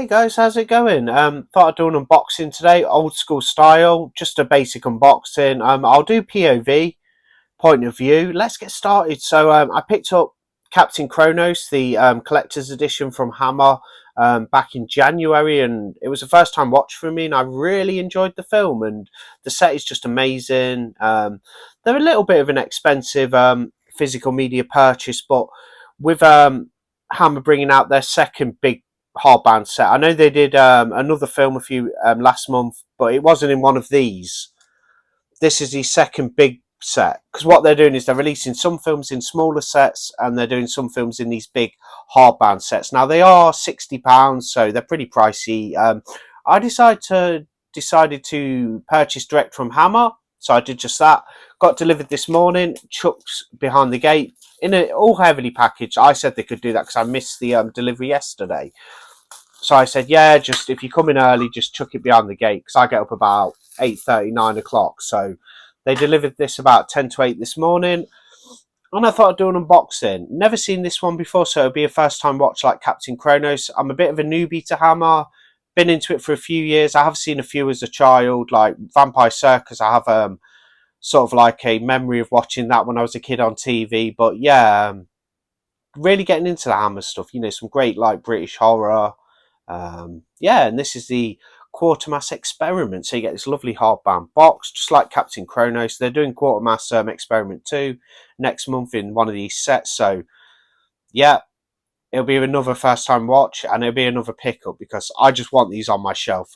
guys, how's it going? Thought I'd do an unboxing today, old school style, just a basic unboxing. I'll do POV, point of view. Let's get started. So I picked up Captain Kronos, the collector's edition from Hammer, back in January, and it was a first time watch for me, and I really enjoyed the film, and the set is just amazing. They're a little bit of an expensive physical media purchase, but with Hammer bringing out their second big hardbound set. I know they did another film a few last month, but it wasn't in one of these. This is the second big set, because what they're doing is they're releasing some films in smaller sets and they're doing some films in these big hardbound sets. Now they are £60, so they're pretty pricey. I decided to purchase direct from Hammer, so I did just that. Got delivered this morning. Chuck's behind the gate in it, all heavily packaged. I said they could do that because I missed the delivery yesterday. So I said, yeah, just if you come in early, just chuck it behind the gate, because I get up about 8:30, 9 o'clock. So they delivered this about 10 to 8 this morning. And I thought I'd do an unboxing. Never seen this one before, so it'll be a first time watch like Captain Kronos. I'm a bit of a newbie to Hammer. Been into it for a few years. I have seen a few as a child, like Vampire Circus. I have sort of like a memory of watching that when I was a kid on TV. But yeah, really getting into the Hammer stuff. You know, some great like British horror. Yeah, and this is the Quatermass Experiment. So you get this lovely hardbound box, just like Captain Kronos. They're doing Quatermass Experiment 2 next month in one of these sets. So yeah, it'll be another first time watch, and it'll be another pickup, because I just want these on my shelf.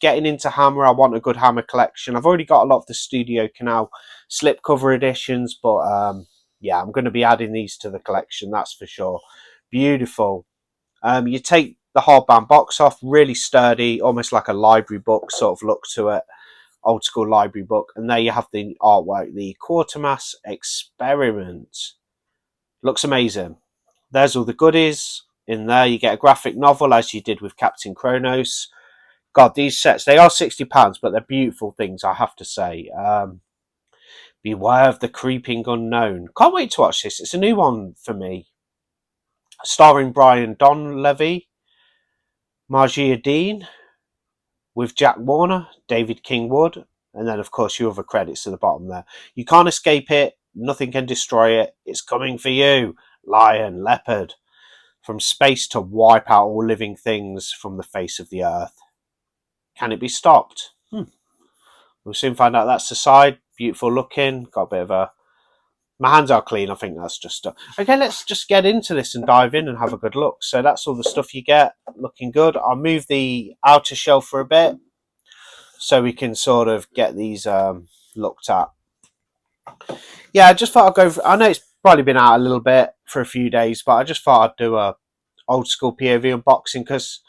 Getting into Hammer. I want a good Hammer collection. I've already got a lot of the Studio Canal slipcover editions, but yeah, I'm going to be adding these to the collection, that's for sure. Beautiful. You take the hardbound box off, really sturdy, almost like a library book sort of look to it, old school library book. And there you have the artwork, the Quatermass Experiment. Looks amazing. There's all the goodies in there. You get a graphic novel, as you did with Captain Kronos. God, these sets, they are £60, but they're beautiful things, I have to say. Beware of the Creeping Unknown. Can't wait to watch this. It's a new one for me. Starring Brian Donlevy, Margia Dean, with Jack Warner, David King Wood, and then of course your other credits at the bottom there. You can't escape it. Nothing can destroy it. It's coming for you. Lion, leopard. From space to wipe out all living things from the face of the earth. Can it be stopped? We'll soon find out. That's the side. Beautiful looking. Got a bit of a... My hands are clean. I think that's just... Okay, let's just get into this and dive in and have a good look. So that's all the stuff you get. Looking good. I'll move the outer shelf for a bit so we can sort of get these looked at. Yeah, I just thought I'd go... I know it's probably been out a little bit for a few days, but I just thought I'd do a old school POV unboxing, because,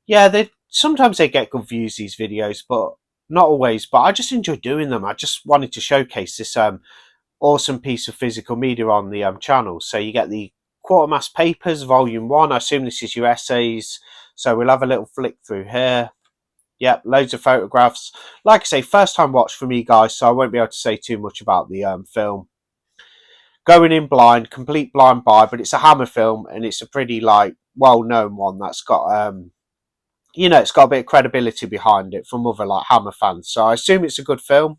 yeah, sometimes they get good views, these videos, but not always. But I just enjoy doing them. I just wanted to showcase this awesome piece of physical media on the channel. So you get the Quatermass Papers, Volume 1. I assume this is your essays. So we'll have a little flick through here. Yep, loads of photographs. Like I say, first time watch for me, guys, so I won't be able to say too much about the film. Going in blind, complete blind buy, but it's a Hammer film, and it's a pretty, like, well-known one that's got, you know, it's got a bit of credibility behind it from other, like, Hammer fans. So I assume it's a good film.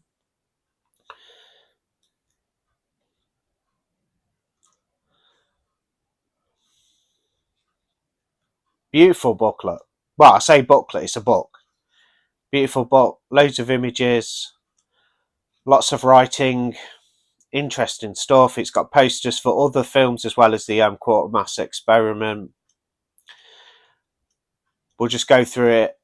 Beautiful booklet. Well, I say booklet, it's a book. Beautiful book, loads of images, lots of writing, interesting stuff. It's got posters for other films as well as the Quatermass Experiment. We'll just go through it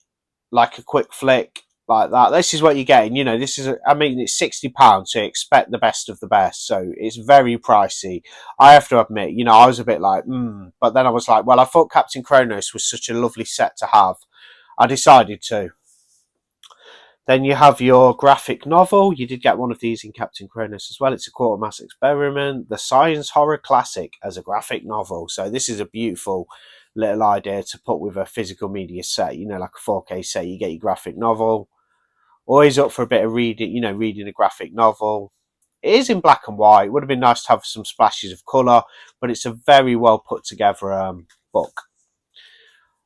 like a quick flick, like that. This is what you're getting. You know, this is, I mean, it's £60, so you expect the best of the best. So it's very pricey. I have to admit, you know, I was a bit like, but then I was like, well, I thought Captain Kronos was such a lovely set to have. I decided to. Then you have your graphic novel. You did get one of these in Captain Kronos as well. It's a Quatermass Experiment, the science horror classic as a graphic novel. So this is a beautiful little idea to put with a physical media set, you know, like a 4K set. You get your graphic novel. Always up for a bit of reading, you know, reading a graphic novel. It is in black and white. It would have been nice to have some splashes of colour, but it's a very well put together book.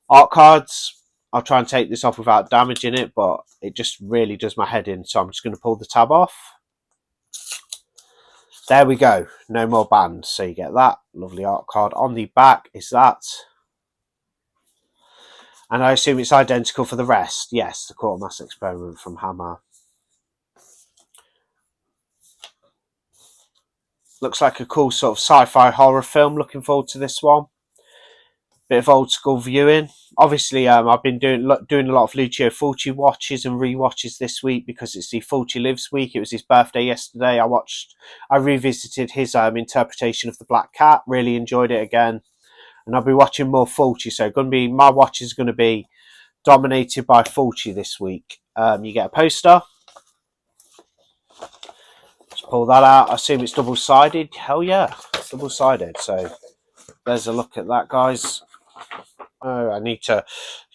Art cards, I'll try and take this off without damaging it, but it just really does my head in, so I'm just going to pull the tab off. There we go, no more bands, so you get that lovely art card. On the back is that, and I assume it's identical for the rest. Yes, the Quatermass Experiment from Hammer. Looks like a cool sort of sci-fi horror film. Looking forward to this one. Bit of old school viewing. Obviously, I've been doing a lot of Lucio Fulci watches and re-watches this week because it's the Fulci Lives week. It was his birthday yesterday. I revisited his interpretation of the Black Cat. Really enjoyed it again, and I'll be watching more Fulci. So, my watch is going to be dominated by Fulci this week. You get a poster. Let's pull that out. I assume it's double-sided. Hell yeah, it's double-sided. So there's a look at that, guys. Oh, I need to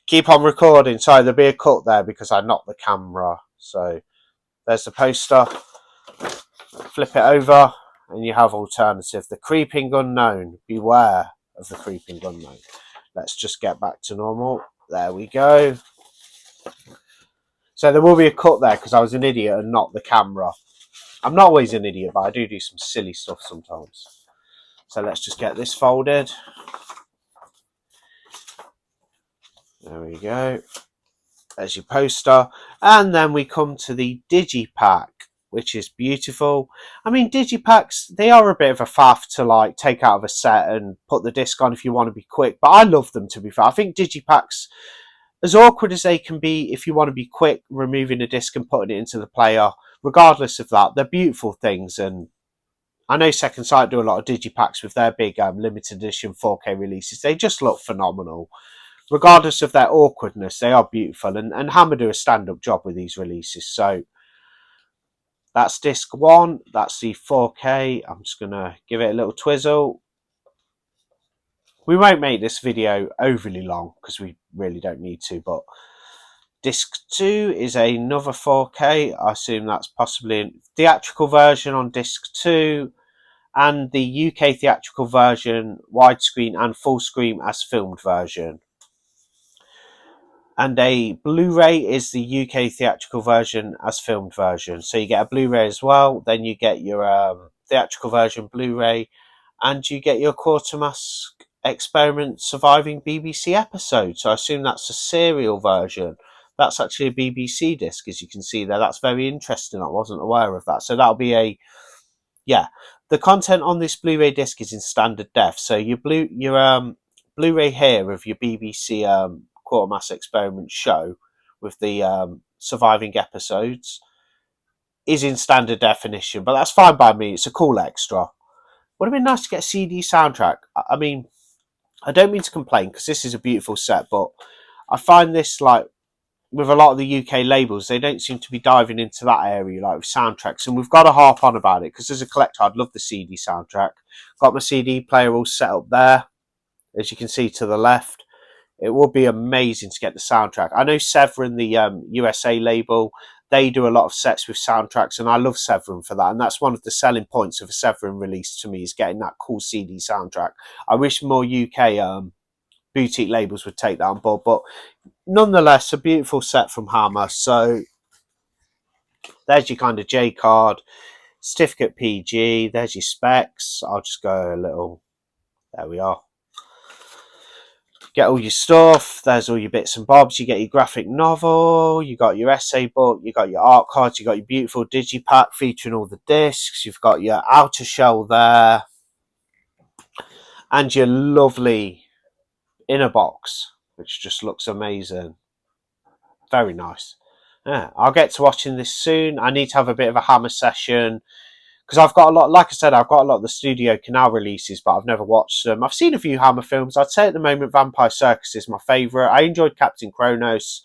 keep on recording. Sorry, there'll be a cut there because I knocked the camera. So there's the poster. Flip it over and you have alternative. The Creeping Unknown. Beware of the Creeping Unknown. Let's just get back to normal. There we go. So there will be a cut there because I was an idiot and knocked the camera. I'm not always an idiot, but I do some silly stuff sometimes. So let's just get this folded. There we go. There's your poster. And then we come to the Digipack, which is beautiful. I mean, Digipacks, they are a bit of a faff to like take out of a set and put the disc on if you want to be quick. But I love them, to be fair. I think Digipacks, as awkward as they can be if you want to be quick, removing a disc and putting it into the player, regardless of that, they're beautiful things. And I know Second Sight do a lot of Digipacks with their big limited edition 4K releases. They just look phenomenal. Regardless of their awkwardness, they are beautiful. And Hammer do a stand-up job with these releases. So that's disc 1. That's the 4K. I'm just going to give it a little twizzle. We won't make this video overly long because we really don't need to. But disc 2 is another 4K. I assume that's possibly a theatrical version on disc 2. And the UK theatrical version, widescreen and full screen as filmed version. And a Blu-ray is the UK theatrical version as filmed version. So you get a Blu-ray as well, then you get your theatrical version Blu-ray, and you get your Quatermass Xperiment surviving BBC episode. So I assume that's a serial version. That's actually a BBC disc, as you can see there. That's very interesting. I wasn't aware of that. So that'll be the content on this Blu-ray disc is in standard def. So your Blu-ray here of your BBC Quatermass Experiment show with the surviving episodes is in standard definition, but that's fine by me. It's a cool extra. Would have been nice to get a CD soundtrack. I mean, I don't mean to complain because this is a beautiful set, but I find this like with a lot of the UK labels, they don't seem to be diving into that area like with soundtracks, and we've got to harp on about it because as a collector, I'd love the CD soundtrack. Got my CD player all set up there, as you can see to the left. It would be amazing to get the soundtrack. I know Severin, the USA label, they do a lot of sets with soundtracks, and I love Severin for that. And that's one of the selling points of a Severin release to me is getting that cool CD soundtrack. I wish more UK boutique labels would take that on board, but nonetheless, a beautiful set from Hammer. So there's your kind of J card, certificate PG. There's your specs. I'll just go a little. There we are. Get all your stuff. There's all your bits and bobs. You get your graphic novel. You got your essay book. You got your art cards. You got your beautiful digipack featuring all the discs. You've got your outer shell there, and your lovely inner box, which just looks amazing. Very nice. Yeah, I'll get to watching this soon. I need to have a bit of a Hammer session because I've got a lot, like I said, I've got a lot of the Studio Canal releases, but I've never watched them. I've seen a few Hammer films. I'd say at the moment Vampire Circus is my favourite. I enjoyed Captain Kronos.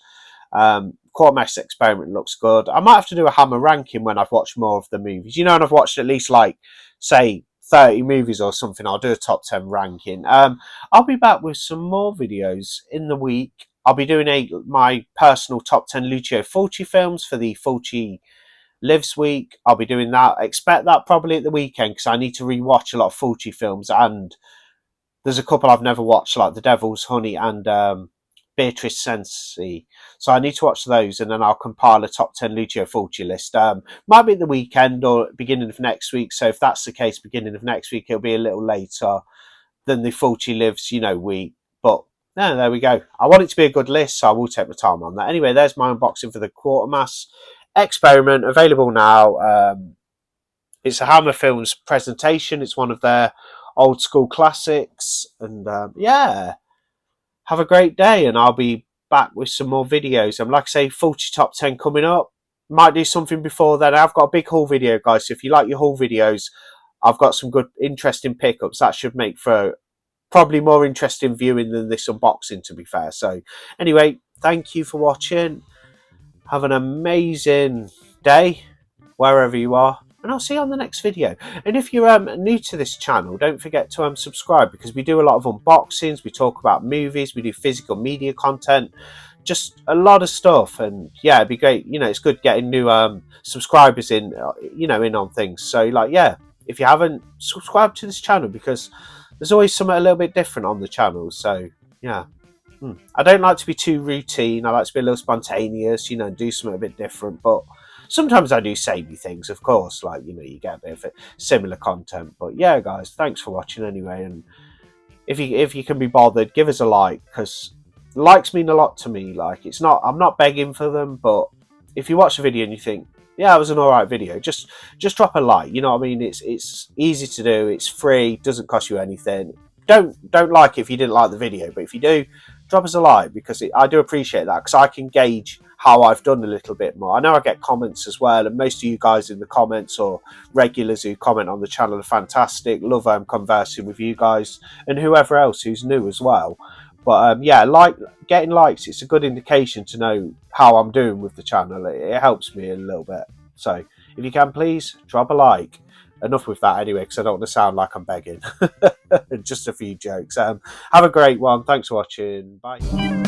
Quatermass Experiment looks good. I might have to do a Hammer ranking when I've watched more of the movies. And I've watched at least like, say, 30 movies or something. I'll do a top 10 ranking. I'll be back with some more videos in the week. I'll be doing my personal top 10 Lucio Fulci films for the Fulci Lives week. I'll be doing that. Expect that probably at the weekend because I need to rewatch a lot of Fulci films, and there's a couple I've never watched, like The Devil's Honey and Beatrice Sensi. So I need to watch those, and then I'll compile a top 10 Lucio Fulci list. Might be at the weekend or beginning of next week. So if that's the case, beginning of next week, it'll be a little later than the Fulci Lives, week. But no, there we go. I want it to be a good list, so I will take my time on that. Anyway, there's my unboxing for the Quatermass Xperiment, available now. It's a Hammer Films presentation. It's one of their old school classics. And yeah, have a great day, and I'll be back with some more videos. And like I say, Fulci Top 10 coming up. Might do something before then. I've got a big haul video, guys. So if you like your haul videos, I've got some good, interesting pickups. That should make for probably more interesting viewing than this unboxing, to be fair. So anyway, thank you for watching. Have an amazing day wherever you are, and I'll see you on the next video. And if you're new to this channel, don't forget to subscribe, because we do a lot of unboxings, we talk about movies, we do physical media content, just a lot of stuff. And yeah, it'd be great, it's good getting new subscribers in, in on things. So like, yeah, if you haven't, subscribe to this channel, because there's always something a little bit different on the channel. So yeah, I don't like to be too routine. I like to be a little spontaneous, do something a bit different. But sometimes I do samey things, of course, like, you get a bit of similar content. But yeah, guys, thanks for watching anyway. And if you can be bothered, give us a like, because likes mean a lot to me. Like, I'm not begging for them, but if you watch a video and you think, yeah, it was an alright video, just drop a like. You know what I mean? It's easy to do, it's free, doesn't cost you anything. Don't like it if you didn't like the video, but if you do, drop us a like, because I do appreciate that, because I can gauge how I've done a little bit more. I know I get comments as well, and most of you guys in the comments, or regulars who comment on the channel, are fantastic. Love conversing with you guys, and whoever else who's new as well. But yeah, getting likes, it's a good indication to know how I'm doing with the channel. It helps me a little bit. So if you can, please drop a like. Enough with that anyway, because I don't want to sound like I'm begging. Just a few jokes. Have a great one. Thanks for watching. Bye.